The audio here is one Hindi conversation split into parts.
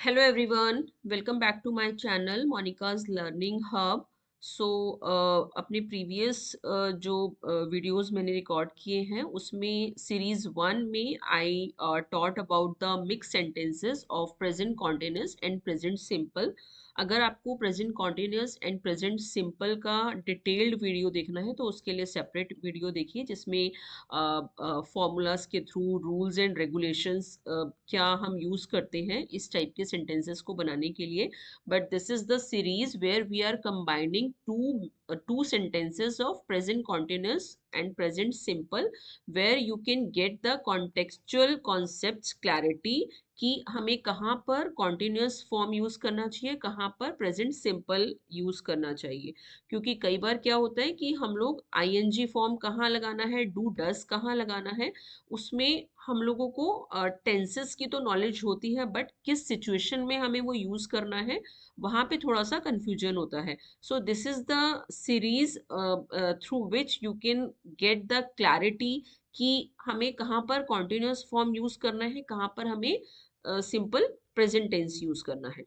Hello everyone, welcome back to my channel Monica's Learning Hub. सो अपने प्रीवियस जो वीडियोस मैंने रिकॉर्ड किए हैं उसमें सीरीज 1 में I taught about the mix sentences of present continuous and present simple. अगर आपको present continuous and present simple का डिटेल्ड वीडियो देखना है तो उसके लिए सेपरेट वीडियो देखिए जिसमें फॉर्मूलाज के थ्रू रूल्स एंड रेगुलेशंस क्या हम यूज़ करते हैं इस टाइप के सेंटेंसेस को बनाने के लिए. But this is the series where we are combining two sentences of present continuous and present simple, where you can get the contextual concepts clarity कि हमें कहाँ पर continuous form यूज़ करना चाहिए, कहाँ पर present simple यूज़ करना चाहिए. क्योंकि कई बार क्या होता है कि हम लोग ing फॉर्म कहाँ लगाना है, डू डस कहाँ लगाना है, उसमें हम लोगों को टेंसेस की तो नॉलेज होती है बट किस सिचुएशन में हमें वो यूज़ करना है वहाँ पे थोड़ा सा कंफ्यूजन होता है. So this is the series through which you can get the clarity कि हमें कहाँ पर कॉन्टिन्यूस फॉर्म यूज़ करना है, कहाँ पर हमें सिंपल प्रेजेंट टेंस यूज़ करना है.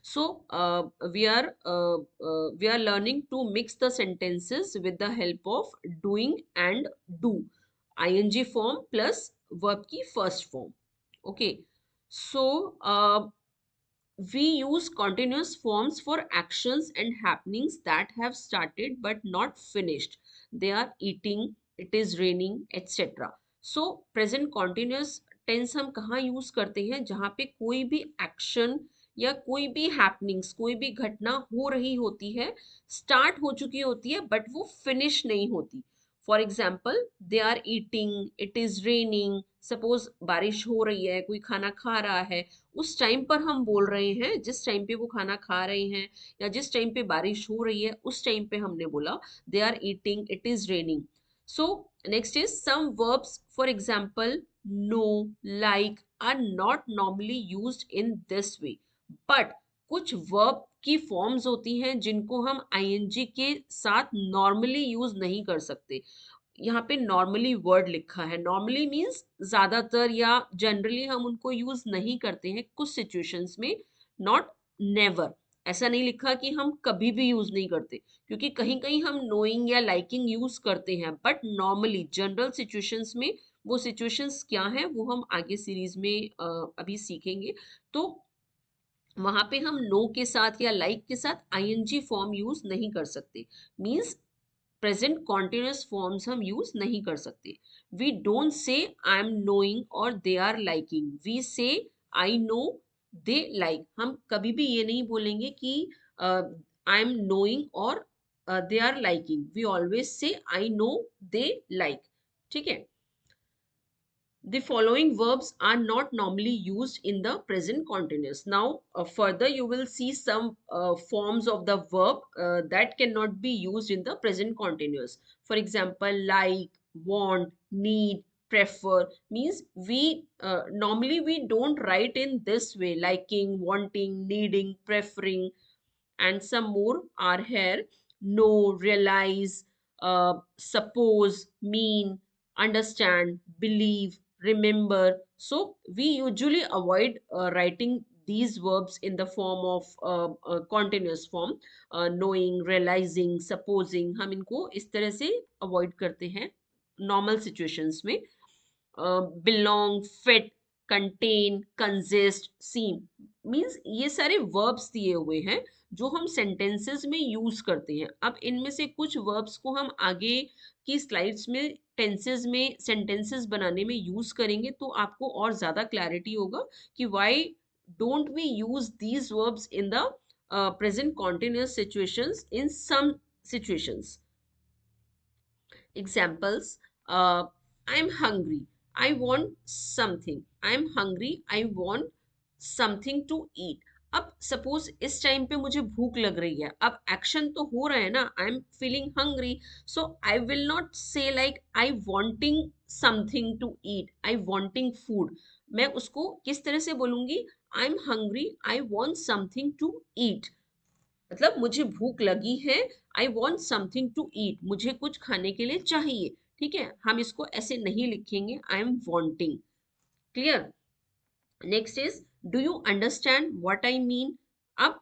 So we are learning to mix the sentences with the help of doing and do. ing form plus verb की first form. Okay. So we use continuous forms for actions and happenings that have started but not finished. They are eating, it is raining, etc. So present continuous tense हम कहाँ यूज करते हैं, जहाँ पे कोई भी एक्शन या कोई भी हैपनिंग्स, कोई भी घटना हो रही होती है, स्टार्ट हो चुकी होती है बट वो फिनिश नहीं होती. For example they are eating, it is raining. Suppose बारिश हो रही है, कोई खाना खा रहा है, उस टाइम पर हम बोल रहे हैं, जिस टाइम पे वो खाना खा रहे हैं या जिस टाइम पे बारिश हो रही है उस टाइम पे हमने बोला they are eating, it is raining. So next is some verbs, for example no, like are not normally used in this way. But कुछ वर्ब की फॉर्म्स होती हैं जिनको हम आईएनजी के साथ नॉर्मली यूज नहीं कर सकते. यहाँ पे नॉर्मली वर्ड लिखा है, नॉर्मली मीन्स ज्यादातर या जनरली हम उनको यूज नहीं करते हैं कुछ सिचुएशंस में, नॉट नेवर. ऐसा नहीं लिखा कि हम कभी भी यूज नहीं करते, क्योंकि कहीं कहीं हम नोइंग या लाइकिंग यूज करते हैं बट नॉर्मली जनरल सिचुएशंस में वो सिचुएशंस क्या है वो हम आगे सीरीज में अभी सीखेंगे. तो वहां पे हम नो के साथ या लाइक के साथ आईएनजी फॉर्म यूज नहीं कर सकते. मीन्स प्रेजेंट कॉन्टिन्यूस फॉर्म्स हम यूज नहीं कर सकते. We don't say I am knowing और दे आर लाइकिंग, वी से आई नो, दे लाइक. हम कभी भी ये नहीं बोलेंगे कि आई एम नोइंग और they are liking. We always say I no, they like. ठीक है. The following verbs are not normally used in the present continuous. Now, further you will see some forms of the verb that cannot be used in the present continuous. For example, like, want, need, prefer means we normally we don't write in this way: liking, wanting, needing, preferring. And some more are here: know, realize, suppose, mean, understand, believe, remember. So we usually avoid writing these verbs in the form of continuous form. Knowing, realizing, supposing, हम इनको इस तरह से avoid करते हैं normal situations में. Belong, fit, contain, consist, seem means ये सारे verbs दिए हुए हैं जो हम sentences में use करते हैं. अब इनमें से कुछ verbs को हम आगे की slides में tenses में sentences बनाने में use करेंगे तो आपको और ज़्यादा clarity होगा कि why don't we use these verbs in the present continuous situations in some situations. Examples: I'm hungry, I want something. I'm hungry, I want something to eat. अब सपोज इस टाइम पे मुझे भूख लग रही है, अब एक्शन तो हो रहा है ना, I am feeling hungry. So I will not say like I wanting something to eat, I wanting food. मैं उसको किस तरह से बोलूंगी? I am hungry, I want something to eat. मतलब मुझे भूख लगी है, I want something to eat, मुझे कुछ खाने के लिए चाहिए. ठीक है, हम इसको ऐसे नहीं लिखेंगे I am wanting. Clear? Next is do you understand what I mean. अब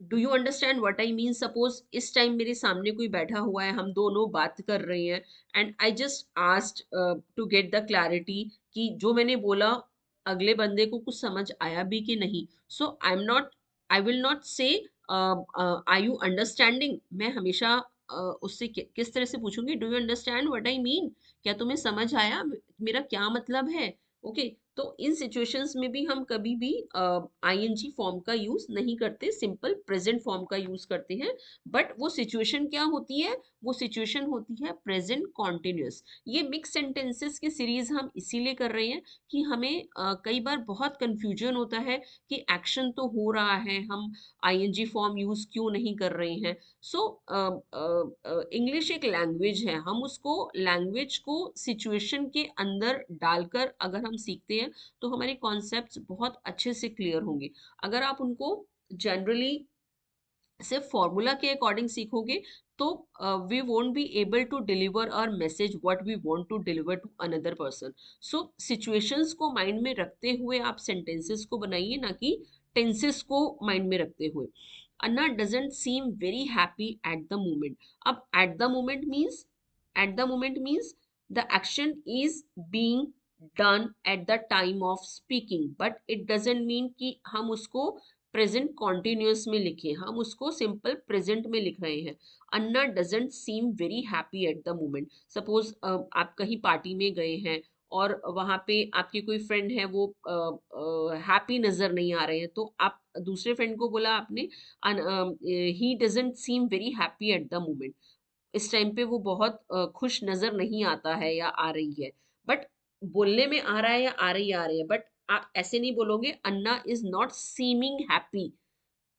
do you understand what I mean, suppose इस टाइम मेरे सामने कोई बैठा हुआ है, हम दोनों बात कर रहे हैं, and I just asked to get the clarity कि जो मैंने बोला अगले बंदे को कुछ समझ आया भी कि नहीं. सो आई विल नॉट से आर यू अंडरस्टैंडिंग. मैं हमेशा उससे किस तरह से पूछूंगी, do you understand what I mean, क्या तुम्हें समझ आया मेरा क्या मतलब है. ओके, तो इन सिचुएशंस में भी हम कभी भी आईएनजी फॉर्म का यूज नहीं करते, सिंपल प्रेजेंट फॉर्म का यूज करते हैं. बट वो सिचुएशन क्या होती है, वो सिचुएशन होती है प्रेजेंट कॉन्टिन्यूस. ये मिक्स सेंटेंसेस की सीरीज हम इसीलिए कर रहे हैं कि हमें कई बार बहुत कंफ्यूजन होता है कि एक्शन तो हो रहा है, हम आईएनजी फॉर्म यूज क्यों नहीं कर रहे हैं. सो इंग्लिश एक लैंग्वेज है, हम उसको लैंग्वेज को सिचुएशन के अंदर डालकर अगर हम सीखते हैं तो हमारे कॉन्सेप्ट्स बहुत अच्छे से क्लियर होंगे. अगर आप उनको जनरली सिर्फ फॉर्मूला के अकॉर्डिंग सीखोगे तो we won't be able to deliver our message what we want to deliver to another person. So situations को माइंड में रखते हुए आप सेंटेंसेस को बनाइए, ना कि टेंसेस को माइंड में रखते हुए. Anna doesn't seem very happy at the moment. अब at the moment means the action is being done at the time of speaking, but it doesn't mean कि हम उसको प्रेजेंट कॉन्टिन्यूस में लिखे, हम उसको सिंपल प्रेजेंट में लिख रहे हैं. Anna doesn't seem very happy at the moment. Suppose आप कहीं पार्टी में गए हैं और वहां पे आपके कोई फ्रेंड है, वो हैप्पी नजर नहीं आ रहे हैं, तो आप दूसरे फ्रेंड को बोला आपने he doesn't seem very happy at the moment. इस टाइम पे वो बहुत खुश नजर नहीं आता है या आ रही है. बट बोलने में आ रहा है या आ रही है, बट आप ऐसे नहीं बोलोगे Anna is not seeming happy.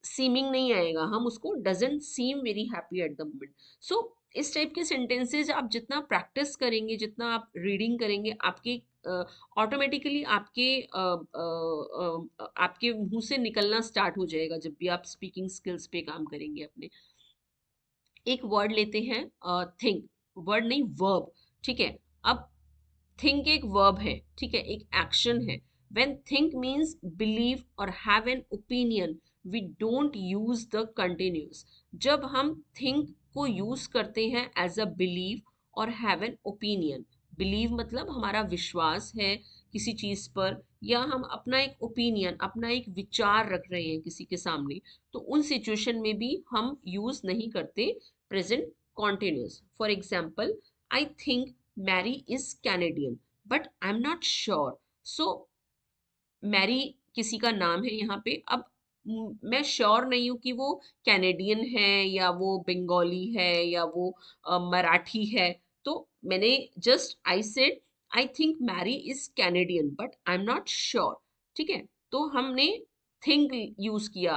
Seeming नहीं आएगा, हम उसको doesn't seem very happy at the moment. So इस टाइप के सेंटेंसेज आप जितना प्रैक्टिस करेंगे, जितना आप रीडिंग करेंगे, आपके ऑटोमेटिकली आपके मुंह से निकलना स्टार्ट हो जाएगा जब भी आप स्पीकिंग स्किल्स पे काम करेंगे अपने. एक वर्ड लेते हैं थिंक. वर्ड नहीं, वर्ब. ठीक है. अब थिंक एक वर्ब है, ठीक है, एक एक्शन है. व्हेन थिंक मीन्स बिलीव और have an opinion, we don't use the continuous. जब हम थिंक को यूज करते हैं एज अ बिलीव और हैव एन ओपिनियन, बिलीव मतलब हमारा विश्वास है किसी चीज पर, या हम अपना एक ओपिनियन, अपना एक विचार रख रहे हैं किसी के सामने, तो उन सिचुएशन में भी हम यूज नहीं करते present continuous. For example, I think Mary is Canadian but I am not sure. So Mary किसी का नाम है यहाँ पे. अब मैं श्योर नहीं हूँ कि वो कैनेडियन है या वो बंगाली है या वो मराठी है. तो मैंने just I said I think Mary is Canadian but I am not sure. ठीक है, तो हमने थिंक यूज किया.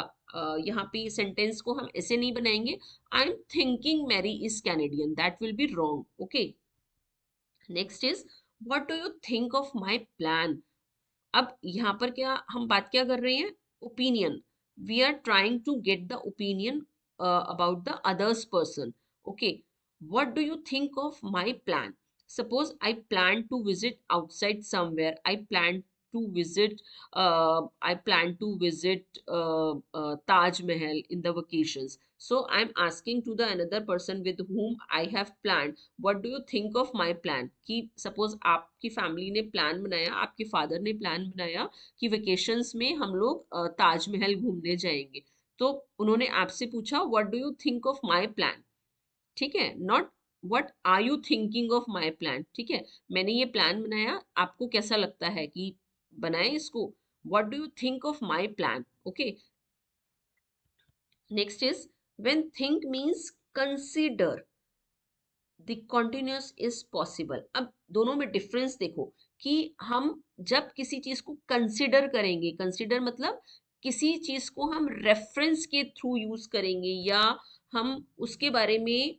यहाँ पे सेंटेंस को हम ऐसे नहीं बनाएंगे, I am thinking Mary is Canadian, that will be wrong. Okay. Next is what do you think of my plan. अब यहाँ पर क्या हम बात क्या कर रहे हैं, opinion. We are trying to get the opinion about the others person. Okay. What do you think of my plan. Suppose I plan to visit outside somewhere, I plan to visit Taj Mahal in the vacations. So I'm asking to the another person with whom I have planned, what do you think of my plan. कि suppose आपकी फैमिली ने प्लान बनाया, आपके फादर ने प्लान बनाया कि वेकेशंस में हम लोग ताजमहल घूमने जाएंगे. तो उन्होंने आपसे पूछा what do you think of my plan. ठीक है, not what are you thinking of my plan. ठीक है, मैंने ये प्लान बनाया, आपको कैसा लगता है कि बनाए इसको. What do you think of my plan. Okay. Next is when think means consider, the continuous is possible. अब दोनों में डिफरेंस देखो कि हम जब किसी चीज को कंसिडर करेंगे, कंसिडर मतलब किसी चीज को हम रेफरेंस के थ्रू यूज करेंगे, या हम उसके बारे में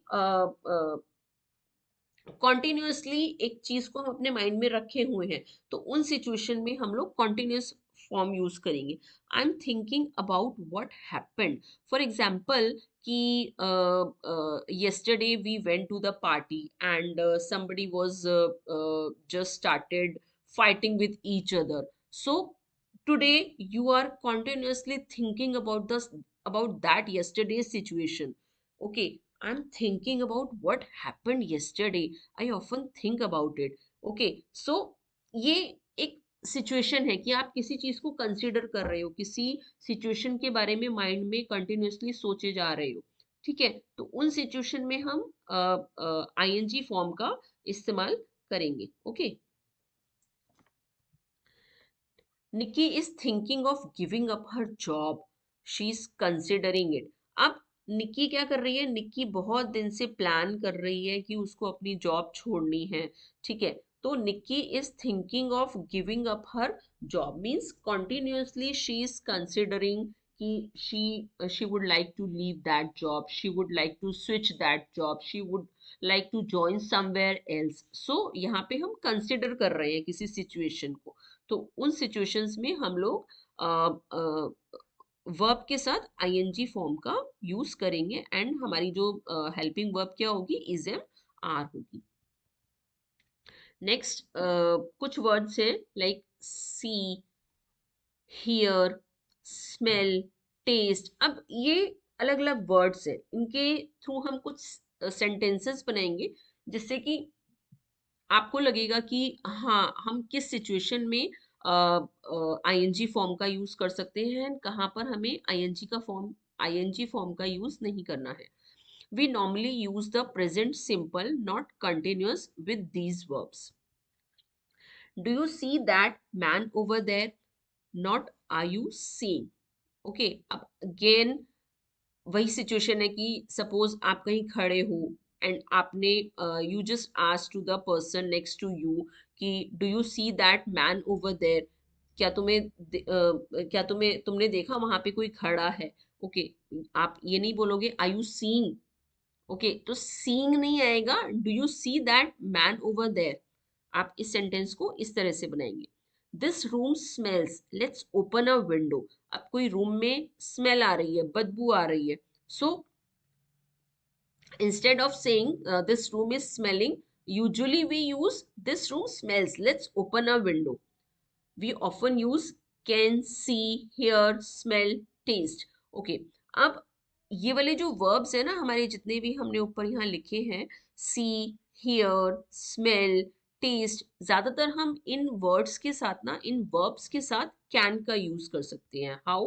कॉन्टिन्यूसली एक चीज को हम अपने माइंड में रखे हुए हैं, तो उन सिचुएशन में हम लोग कॉन्टिन्यूस फॉर्म यूज करेंगे. आई am thinking about what happened. For example कि yesterday we went to the party and somebody was just started fighting with each other. So today you are continuously thinking about this, about that yesterday's situation. Okay, I'm thinking about what happened yesterday. I often think about it. Okay, so ये एक सिचुएशन है कि आप किसी चीज को कंसिडर कर रहे हो, किसी सिचुएशन के बारे में माइंड में कंटिन्यूअसली सोचे जा रहे हो। ठीक है, तो उन सिचुएशन में हम आईएनजी फॉर्म का इस्तेमाल करेंगे। Okay, Nikki is thinking of giving up her job. She is considering it. अब निक्की क्या कर रही है? निक्की बहुत दिन से प्लान कर रही है कि उसको अपनी जॉब छोड़नी है। ठीक है, तो Nikki is thinking of giving up her job means continuously she is considering कि she would like to leave that job, she would like to switch that job, she would like to join somewhere else. So यहाँ पे हम कंसिडर कर रहे हैं किसी सिचुएशन को, तो उन सिचुएशंस में हम लोग वर्ब के साथ आईएनजी फॉर्म का यूज करेंगे एंड हमारी जो हेल्पिंग वर्ब क्या होगी? इज एम आर होगी। नेक्स्ट कुछ वर्ड्स हैं like see, hear, smell, taste. अब ये अलग अलग वर्ड्स हैं, इनके थ्रू हम कुछ सेंटेंसेस बनाएंगे जिससे कि आपको लगेगा कि हाँ हम किस सिचुएशन में आईएनजी फॉर्म का यूज कर सकते हैं and कहाँ पर हमें आईएनजी फॉर्म का यूज नहीं करना है। We normally use the present simple not continuous with these verbs. Do you see that man over there, not are you seeing. Okay, अब अगेन वही सिचुएशन है कि सपोज आप कहीं खड़े हो एंड आपने you just ask to the person next to you कि do you see that man over there, क्या क्या तुमने देखा वहां पे कोई खड़ा है। ओके, आप ये नहीं बोलोगे आर यू सीइंग। ओके, तो सीइंग नहीं आएगा, do you see that man over there. आप इस सेंटेंस को इस तरह से बनाएंगे। This room smells, let's open a window. अब कोई रूम में स्मेल आ रही है, बदबू आ रही है, सो instead of saying this room is smelling, usually we use this room smells, let's open a window. We often use can, see, hear, smell, taste. Okay, अब ये वाले जो verbs है ना हमारे, जितने भी हमने ऊपर यहाँ लिखे हैं, see, hear, smell, taste, ज्यादातर हम इन words के साथ ना, इन verbs के साथ can का use कर सकते हैं। How?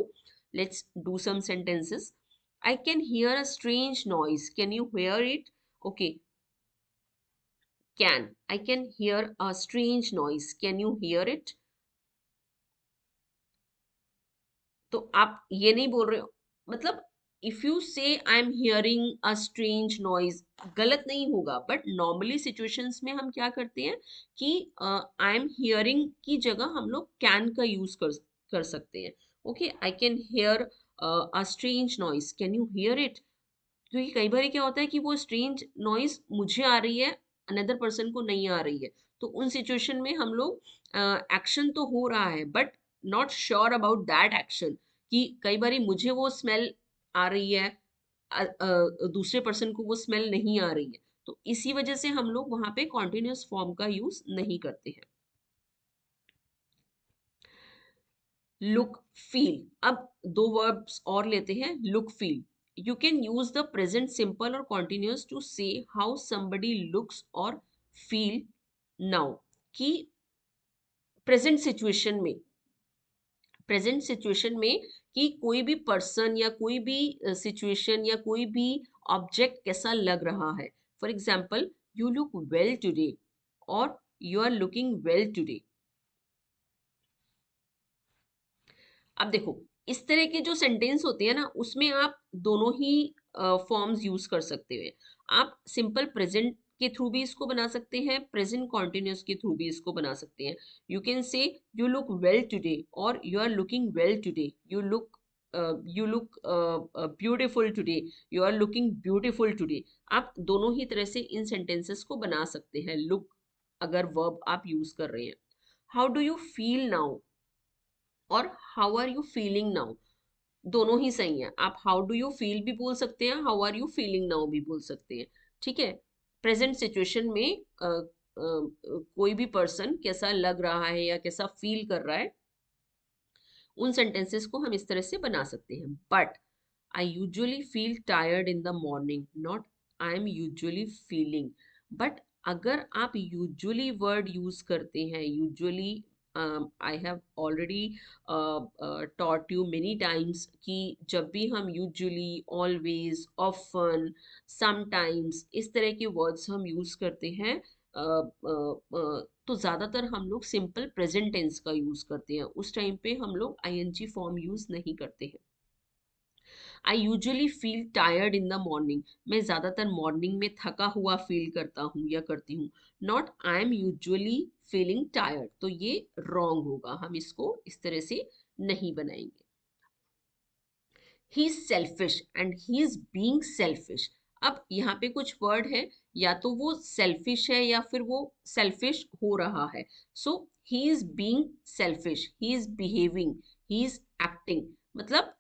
Let's do some sentences. I can hear a strange noise. Can you hear it? Okay, can. I can hear a strange noise. Can you hear it? तो आप ये नहीं बोल रहे हो, मतलब इफ यू से I am hearing a strange noise, गलत नहीं होगा, बट नॉर्मली सिचुएशंस में हम क्या करते हैं कि आई एम हियरिंग की जगह हम लोग कैन का यूज कर सकते हैं। Okay, I can hear a strange noise, can you here it. क्योंकि कई बार क्या होता है कि वो स्ट्रेंज नॉइज मुझे आ रही है, अनदर पर्सन को नहीं आ रही है, तो उन सिचुएशन में हम लोग एक्शन तो हो रहा है but not sure about that action, कि कई बार मुझे वो स्मेल आ रही है, दूसरे पर्सन को वो स्मेल नहीं आ रही है, तो इसी वजह से हम लोग वहां पे कॉन्टिन्यूअस फॉर्म का यूज नहीं करते हैं। Look, feel. अब दो वर्ब्स और लेते हैं, look, feel. You can use the present simple और कॉन्टिन्यूअस टू से हाउ समबडी लुक्स और फील नाउ, कि प्रेजेंट सिचुएशन में, प्रेजेंट सिचुएशन में कि कोई भी पर्सन या कोई भी सिचुएशन या कोई भी ऑब्जेक्ट कैसा लग रहा है। For example, you look well today और you are looking well today. अब देखो, इस तरह के जो सेंटेंस होते हैं ना, उसमें आप दोनों ही फॉर्म्स यूज कर सकते हैं। आप सिंपल प्रेजेंट के थ्रू भी इसको बना सकते हैं, प्रेजेंट कॉन्टिन्यूस के थ्रू भी इसको बना सकते हैं। You can say you look well today और you are looking well today, you look beautiful today, you are looking beautiful today. आप दोनों ही तरह से इन सेंटेंसेस को बना सकते हैं, लुक अगर वर्ब आप यूज कर रहे हैं। How do you feel now और how are you feeling now, दोनों ही सही है। आप हाउ डू यू फील भी बोल सकते हैं, how are you feeling now भी बोल सकते हैं। ठीक है, प्रेजेंट सिचुएशन में कोई भी पर्सन कैसा लग रहा है या कैसा फील कर रहा है, उन सेंटेंसेस को हम इस तरह से बना सकते हैं. But I usually feel tired in the morning, not I am usually feeling. But अगर आप यूजुअली वर्ड यूज करते हैं, usually I have already taught you many times कि जब भी हम यूजुअली, ऑलवेज, ऑफन, समटाइम्स इस तरह के वर्ड्स हम यूज करते हैं, तो ज़्यादातर हम लोग सिंपल प्रेजेंट टेंस का यूज करते हैं. उस टाइम पे हम लोग आईएनजी फॉर्म यूज नहीं करते हैं. I usually feel tired in the morning, मैं ज़्यादातर मॉर्निंग में थका हुआ फील करता हूँ या करती हूँ. Not I am usually feeling tired, तो ये रॉन्ग होगा, हम इसको इस तरह से नहीं बनाएंगे. He is selfish and he is being selfish. अब यहाँ पे कुछ वर्ड है, या तो वो सेल्फिश है या फिर वो सेल्फिश हो रहा है. So he is being selfish, he is behaving, he is acting. मतलब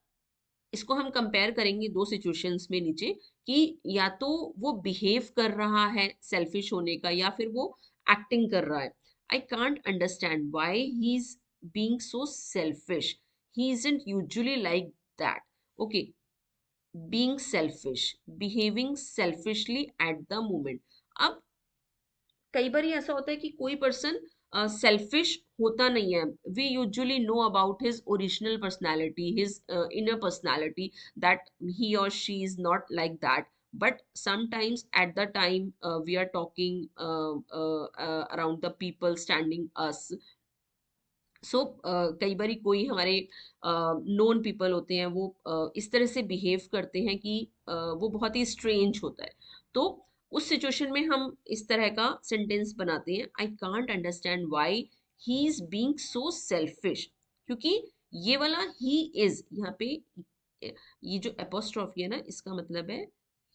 इसको हम कंपेयर करेंगे दो सिचुएशंस में नीचे, कि या तो वो बिहेव कर रहा है सेल्फिश होने का, या फिर वो एक्टिंग कर रहा है. I can't understand why he is being so selfish, he isn't usually like that. Okay, being selfish, behaving selfishly eight the moment. अब कई बार ऐसा होता है कि कोई पर्सन सेल्फिश होता नहीं है. We usually know about his original personality, his inner personality, that he और she is not like that. But sometimes at the time we are talking around the people standing us. So कई बार कोई हमारे नोन पीपल होते हैं, वो इस तरह से बिहेव करते हैं कि वो बहुत ही स्ट्रेंज होता है. तो उस सिचुएशन में हम इस तरह का सेंटेंस बनाते हैं, I can't understand why he is being so selfish. क्योंकि ये वाला ही इज यहाँ पे, ये जो एपोस्ट्रॉफी है ना, इसका मतलब है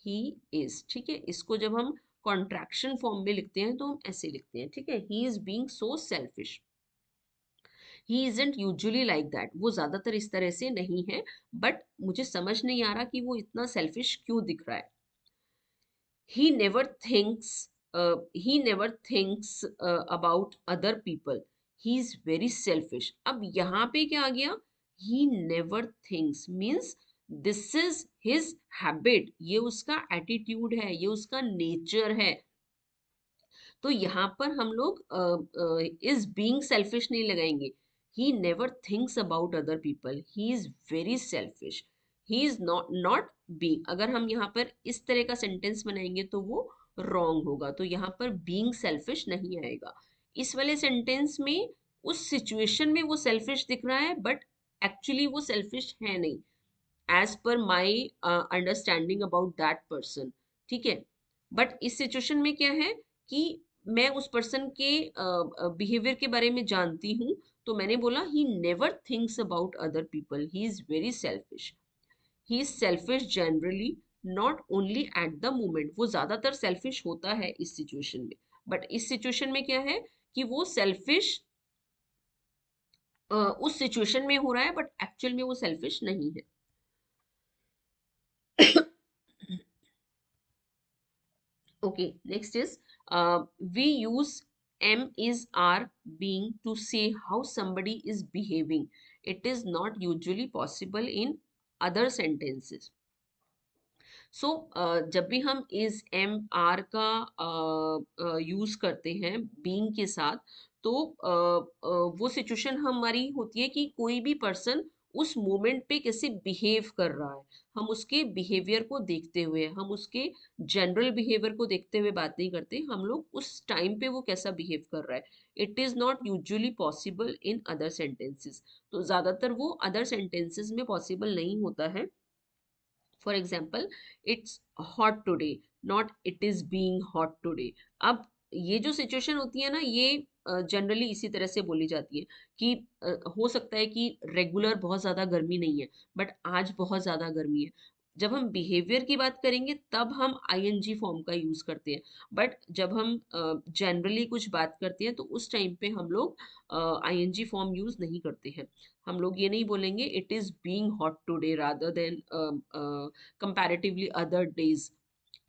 ही इज. ठीक है, इसको जब हम कॉन्ट्रैक्शन फॉर्म में लिखते हैं तो हम ऐसे लिखते हैं. ठीक है, ही is being so selfish. He isn't usually like that, वो ज्यादातर इस तरह से नहीं है. बट मुझे समझ नहीं आ रहा कि वो इतना सेल्फिश क्यों दिख रहा है. He never thinks, he never thinks about other people, he is very selfish. अब यहाँ पे क्या आ गया, he never thinks means this is his habit, ये उसका एटीट्यूड है, ये उसका नेचर है. तो यहाँ पर हम लोग इज बीइंग सेल्फिश नहीं लगाएंगे. He never thinks about other people, he is very selfish, he is not not being. अगर हम यहाँ पर इस तरह का सेंटेंस बनाएंगे तो वो रॉन्ग होगा, तो यहाँ पर बीइंग सेल्फिश नहीं आएगा. इस वाले सेंटेंस में उस सिचुएशन में वो सेल्फिश दिख रहा है, बट एक्चुअली वो सेल्फिश है नहीं, as per my understanding about that person. ठीक है, बट इस सिचुएशन में क्या है कि मैं उस पर्सन के बिहेवियर के बारे में जानती हूँ, तो मैंने बोला he never thinks about other people, he is very selfish. He is selfish generally, not only eight the moment. वो ज्यादातर सेल्फिश होता है इस सिचुएशन में, बट इस सिचुएशन में क्या है कि वो सेल्फिश उस सिचुएशन में हो रहा है, बट एक्चुअल में वो सेल्फिश नहीं है. Okay, next is we use am, is, are, being to say how somebody is behaving. It is not usually possible in other sentences. सो जब भी हम इज, एम, आर का यूज करते हैं बीइंग के साथ, तो वो सिचुएशन हमारी होती है कि कोई भी पर्सन उस मोमेंट पे कैसे बिहेव कर रहा है. हम उसके बिहेवियर को देखते हुए, हम उसके जनरल बिहेवियर को देखते हुए बात नहीं करते, हम लोग उस टाइम पे वो कैसा बिहेव कर रहा है. It is not usually possible in other sentences. तो ज्यादातर वो अदर सेंटेंसेस में पॉसिबल नहीं होता है. For example, it's hot today, not it is being hot today. अब ये जो सिचुएशन होती है ना, ये जनरली इसी तरह से बोली जाती है कि हो सकता है कि रेगुलर बहुत ज़्यादा गर्मी नहीं है, बट आज बहुत ज़्यादा गर्मी है. जब हम बिहेवियर की बात करेंगे तब हम आईएनजी फॉर्म का यूज़ करते हैं, बट जब हम जनरली कुछ बात करते हैं तो उस टाइम पे हम लोग आईएनजी फॉर्म यूज़ नहीं करते हैं. हम लोग ये नहीं बोलेंगे it is being hot today rather than comparatively other days.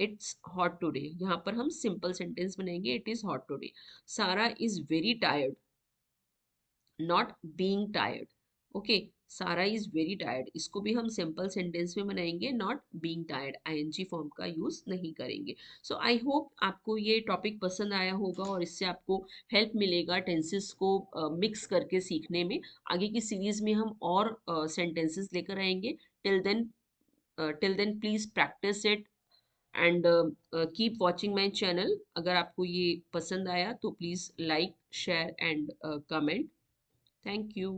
It's hot today, यहाँ पर हम सिंपल सेंटेंस बनाएंगे it is hot today. Sarah is very tired, not being tired. Okay, Sarah is very tired, इसको भी हम सिंपल सेंटेंस में बनाएंगे, not being tired, ING form का यूज नहीं करेंगे। सो आई होप आपको ये टॉपिक पसंद आया होगा और इससे आपको हेल्प मिलेगा टेंसेस को मिक्स करके सीखने में। आगे की सीरीज में हम और सेंटेंसेस लेकर आएंगे। Till then please practice it and keep watching my channel. अगर आपको ये पसंद आया तो please like share and comment. Thank you.